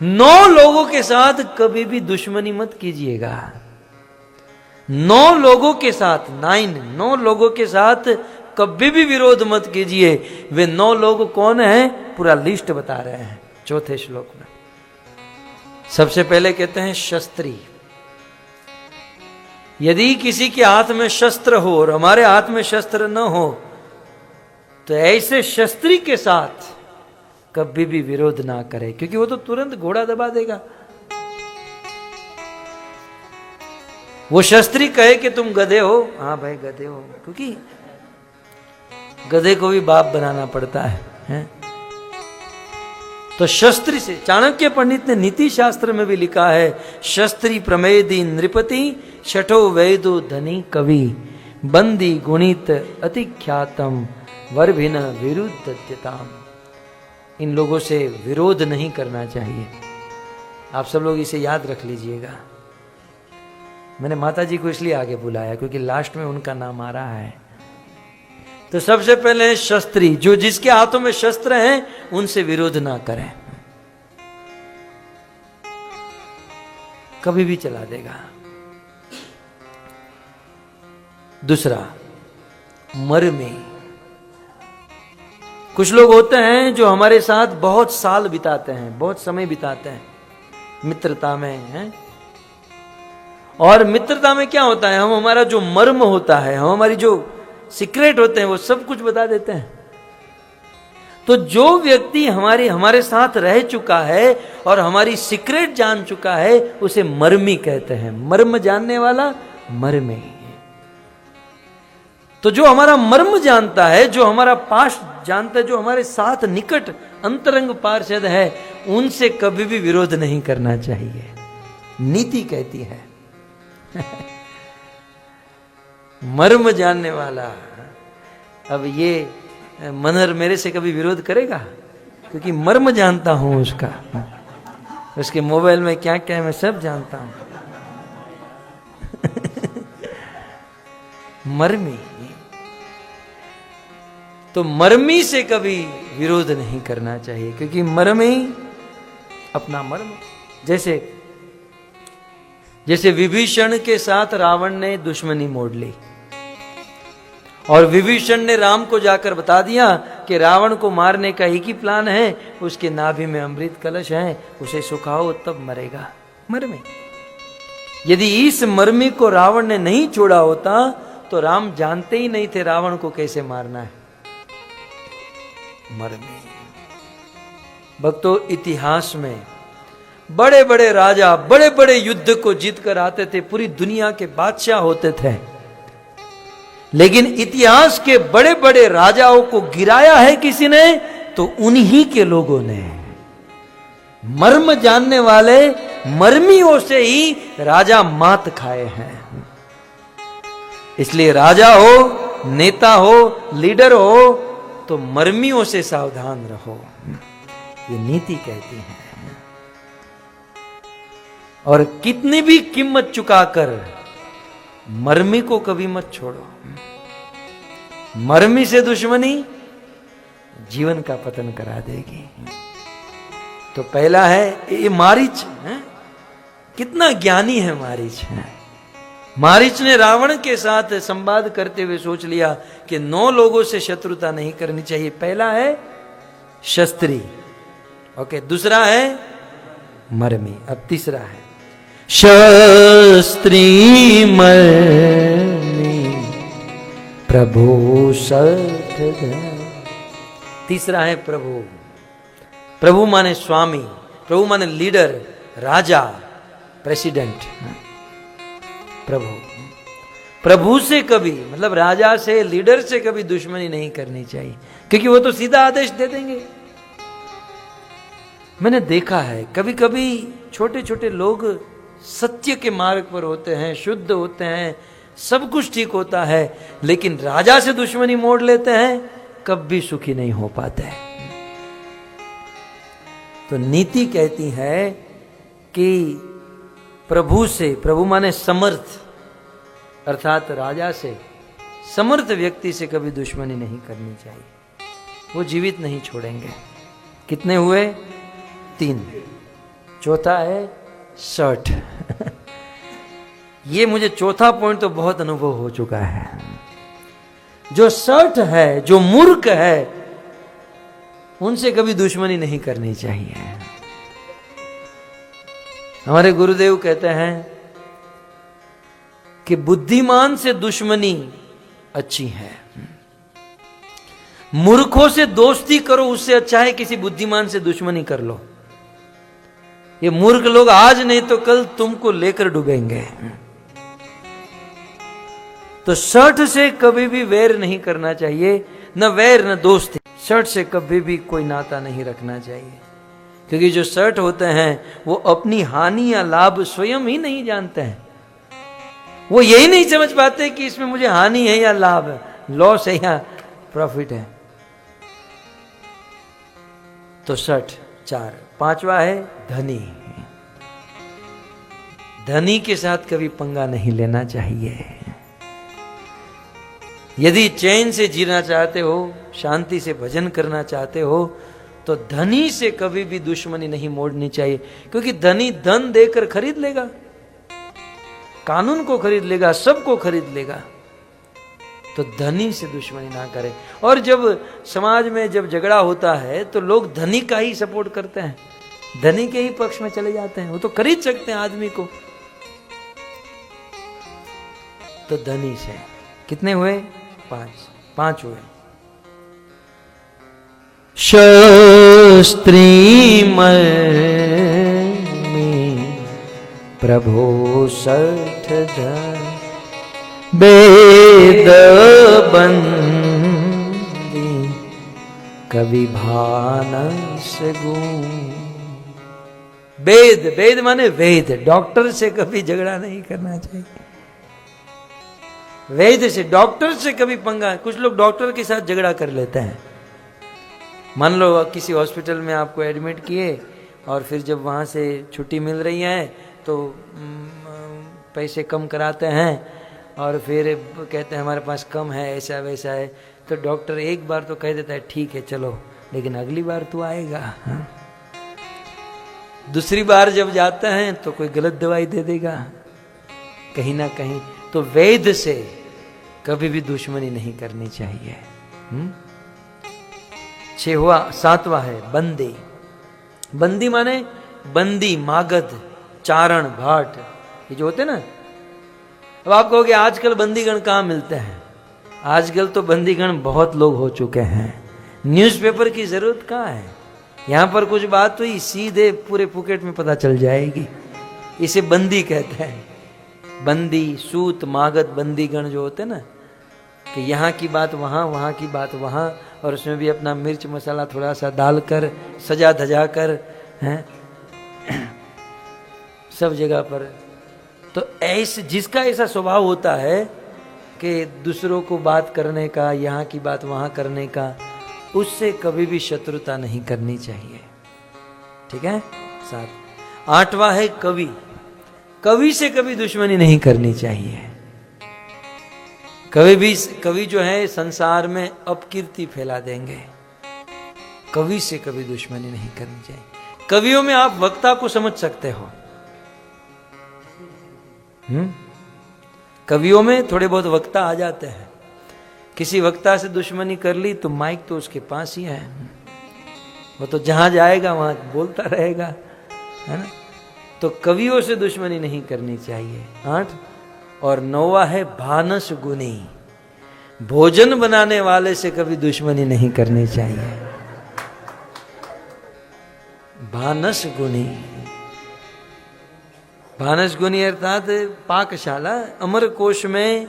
9 लोगों के साथ कभी भी दुश्मनी मत कीजिएगा। 9 लोगों के साथ 9 लोगों के साथ कभी भी विरोध मत कीजिए। वे 9 लोग कौन हैं? पूरा लिस्ट बता रहे हैं 4थे श्लोक में। सबसे पहले कहते हैं शस्त्री। यदि किसी के हाथ में शस्त्र हो और हमारे हाथ में शस्त्र न हो तो ऐसे शस्त्री के साथ कभी भी विरोध ना करें, क्योंकि वो तो तुरंत घोड़ा दबा देगा। वो शस्त्री कहे कि तुम गधे हो, हाँ भाई गधे हो, क्योंकि गधे को भी बाप बनाना पड़ता है? तो शस्त्री से, चाणक्य पंडित ने नीति शास्त्र में भी लिखा है, शस्त्री प्रमेदी नृपति शठो वैदो धनी कवि बंदी गुणित अति ख्यातम वर्भिन विरुद्धत्यताम। इन लोगों से विरोध नहीं करना चाहिए। आप सब लोग इसे याद रख लीजिएगा। मैंने माता जी को इसलिए आगे बुलाया क्योंकि लास्ट में उनका नाम आ रहा है। तो सबसे पहले शस्त्री, जो जिसके हाथों में शस्त्र हैं उनसे विरोध ना करें, कभी भी चला देगा। दूसरा, मर्मी। कुछ लोग होते हैं जो हमारे साथ बहुत साल बिताते हैं, बहुत समय बिताते हैं मित्रता में हैं। और मित्रता में क्या होता है, हम हमारा जो मर्म होता है, हम हमारी जो सीक्रेट होते हैं वो सब कुछ बता देते हैं। तो जो व्यक्ति हमारे साथ रह चुका है और हमारी सीक्रेट जान चुका है उसे मर्मी कहते हैं। मर्म जानने वाला मर्मी। तो जो हमारा मर्म जानता है, जो हमारा पास्ट जानता है, जो हमारे साथ निकट अंतरंग पार्षद है, उनसे कभी भी विरोध नहीं करना चाहिए, नीति कहती है। मर्म जानने वाला। अब ये मनहर मेरे से कभी विरोध करेगा क्योंकि मर्म जानता हूं उसका, उसके मोबाइल में क्या क्या है मैं सब जानता हूं। मर्मी। तो मर्मी से कभी विरोध नहीं करना चाहिए क्योंकि मर्मी अपना मर्म। जैसे विभीषण के साथ रावण ने दुश्मनी मोड़ ली और विभीषण ने राम को जाकर बता दिया कि रावण को मारने का एक ही प्लान है, उसके नाभि में अमृत कलश है, उसे सुखाओ तब मरेगा। मर्मी। यदि इस मर्मी को रावण ने नहीं छोड़ा होता तो राम जानते ही नहीं थे रावण को कैसे मारना है। मर्मी। भक्तों, इतिहास में बड़े बड़े राजा बड़े बड़े युद्ध को जीत कर आते थे, पूरी दुनिया के बादशाह होते थे, लेकिन इतिहास के बड़े बड़े राजाओं को गिराया है किसी ने तो उन्हीं के लोगों ने। मर्म जानने वाले मर्मियों से ही राजा मात खाए हैं। इसलिए राजा हो, नेता हो, लीडर हो तो मर्मियों से सावधान रहो, ये नीति कहती है। और कितनी भी कीमत चुकाकर मर्मी को कभी मत छोड़ो। मर्मी से दुश्मनी जीवन का पतन करा देगी। तो पहला है ये मारीच है? कितना ज्ञानी है मारीच है। मारीच ने रावण के साथ संवाद करते हुए सोच लिया कि 9 लोगों से शत्रुता नहीं करनी चाहिए। पहला है शस्त्री, ओके, दूसरा है मर्मी, अब तीसरा है शस्त्री मर्मी प्रभु सठ। तीसरा है प्रभु। प्रभु माने स्वामी, प्रभु माने लीडर, राजा, प्रेसिडेंट। प्रभु, प्रभु से कभी मतलब राजा से, लीडर से कभी दुश्मनी नहीं करनी चाहिए क्योंकि वो तो सीधा आदेश दे देंगे। मैंने देखा है कभी कभी छोटे छोटे लोग सत्य के मार्ग पर होते हैं, शुद्ध होते हैं, सब कुछ ठीक होता है, लेकिन राजा से दुश्मनी मोड़ लेते हैं, कभी सुखी नहीं हो पाते। तो नीति कहती है कि प्रभु से, प्रभु माने समर्थ, अर्थात राजा से, समर्थ व्यक्ति से कभी दुश्मनी नहीं करनी चाहिए। वो जीवित नहीं छोड़ेंगे। कितने हुए? 3। चौथा है शर्ट। ये मुझे चौथा पॉइंट तो बहुत अनुभव हो चुका है। जो शर्ट है, जो मूर्ख है, उनसे कभी दुश्मनी नहीं करनी चाहिए। हमारे गुरुदेव कहते हैं कि बुद्धिमान से दुश्मनी अच्छी है, मूर्खों से दोस्ती करो उससे अच्छा है किसी बुद्धिमान से दुश्मनी कर लो। ये मूर्ख लोग आज नहीं तो कल तुमको लेकर डूबेंगे। तो शर्ट से कभी भी वैर नहीं करना चाहिए, न वैर न दोस्ती। शर्ट से कभी भी कोई नाता नहीं रखना चाहिए, क्योंकि जो शर्ट होते हैं वो अपनी हानि या लाभ स्वयं ही नहीं जानते हैं। वो यही नहीं समझ पाते कि इसमें मुझे हानि है या लाभ है, लॉस है या प्रॉफिट है। तो शर्ट 4। 5वां है धनी। धनी के साथ कभी पंगा नहीं लेना चाहिए। यदि चैन से जीना चाहते हो, शांति से भजन करना चाहते हो, तो धनी से कभी भी दुश्मनी नहीं मोड़नी चाहिए, क्योंकि धनी धन देकर खरीद लेगा, कानून को खरीद लेगा, सबको खरीद लेगा। तो धनी से दुश्मनी ना करें। और जब समाज में जब झगड़ा होता है तो लोग धनी का ही सपोर्ट करते हैं, धनी के ही पक्ष में चले जाते हैं। वो तो खरीद सकते हैं आदमी को। तो धनी से कितने हुए? 5 हुए। शस्त्री में प्रभो 60 धन, वेद बंदी कवि भानस गुण। वेद, वेद माने वेद। डॉक्टर से कभी झगड़ा नहीं करना चाहिए। वेद से, डॉक्टर से कभी पंगा। कुछ लोग डॉक्टर के साथ झगड़ा कर लेते हैं। मान लो किसी हॉस्पिटल में आपको एडमिट किए और फिर जब वहाँ से छुट्टी मिल रही है तो पैसे कम कराते हैं और फिर कहते हैं हमारे पास कम है, ऐसा वैसा है। तो डॉक्टर एक बार तो कह देता है ठीक है चलो, लेकिन अगली बार तू आएगा। हाँ? दूसरी बार जब जाते हैं तो कोई गलत दवाई दे देगा कहीं ना कहीं। तो वेद से कभी भी दुश्मनी नहीं करनी चाहिए। 7वां है बंदी। बंदी माने बंदी, मागध, चारण, भाट, ये जो होते ना। अब आप कहोगे आजकल बंदीगण कहाँ मिलते हैं? आजकल तो बंदीगण बहुत लोग हो चुके हैं। न्यूज़पेपर की जरूरत कहाँ है? यहां पर कुछ बात हुई सीधे पूरे पुकेट में पता चल जाएगी। इसे बंदी कहते हैं। बंदी, सूत, मागध, बंदीगण जो होते ना, कि यहाँ की बात वहाँ, वहाँ की बात वहाँ, और उसमें भी अपना मिर्च मसाला थोड़ा सा डालकर सजा धजा कर हैं सब जगह पर। तो ऐसे जिसका ऐसा स्वभाव होता है कि दूसरों को बात करने का, यहाँ की बात वहाँ करने का, उससे कभी भी शत्रुता नहीं करनी चाहिए। ठीक है? 7। 8वां है कवि। कवि से कभी दुश्मनी नहीं करनी चाहिए। कवि जो है संसार में अपकीर्ति फैला देंगे। कवि से कभी दुश्मनी नहीं करनी चाहिए। कवियों में आप वक्ता को समझ सकते हो। कवियों में थोड़े बहुत वक्ता आ जाते हैं। किसी वक्ता से दुश्मनी कर ली तो माइक तो उसके पास ही है, वो तो जहां जाएगा वहां बोलता रहेगा, है ना। तो कवियों से दुश्मनी नहीं करनी चाहिए। 8 और 9वां है भानस गुनी। भोजन बनाने वाले से कभी दुश्मनी नहीं करनी चाहिए। भानस गुनी, भानस गुनी अर्थात पाकशाला। अमर कोश में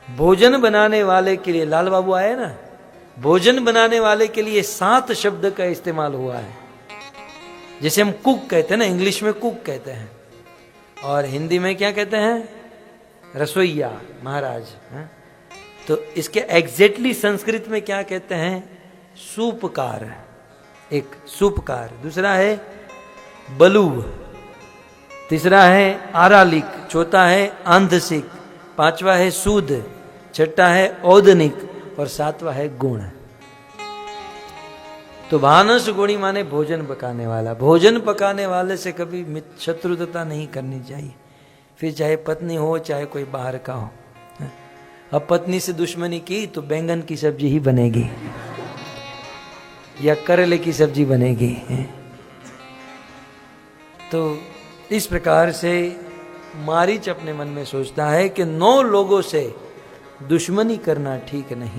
भोजन बनाने वाले के लिए, लाल बाबू आए ना, भोजन बनाने वाले के लिए 7 शब्द का इस्तेमाल हुआ है। जैसे हम कुक कहते हैं ना, इंग्लिश में कुक कहते हैं, और हिंदी में क्या कहते हैं? रसोइया, महाराज। तो इसके एग्जैक्टली संस्कृत में क्या कहते हैं? सूपकार। एक सूपकार, दूसरा है बलू, तीसरा है आरालिक, चौथा है आंधसिक, 5वां है सूद, 6वां है औदनिक और 7वां है गुण। तो भानस गुणी माने भोजन पकाने वाला। भोजन पकाने वाले से कभी शत्रुता नहीं करनी चाहिए, फिर चाहे पत्नी हो चाहे कोई बाहर का हो। अब पत्नी से दुश्मनी की तो बैंगन की सब्जी ही बनेगी या करेले की सब्जी बनेगी। तो इस प्रकार से मारीच अपने मन में सोचता है कि 9 लोगों से दुश्मनी करना ठीक नहीं।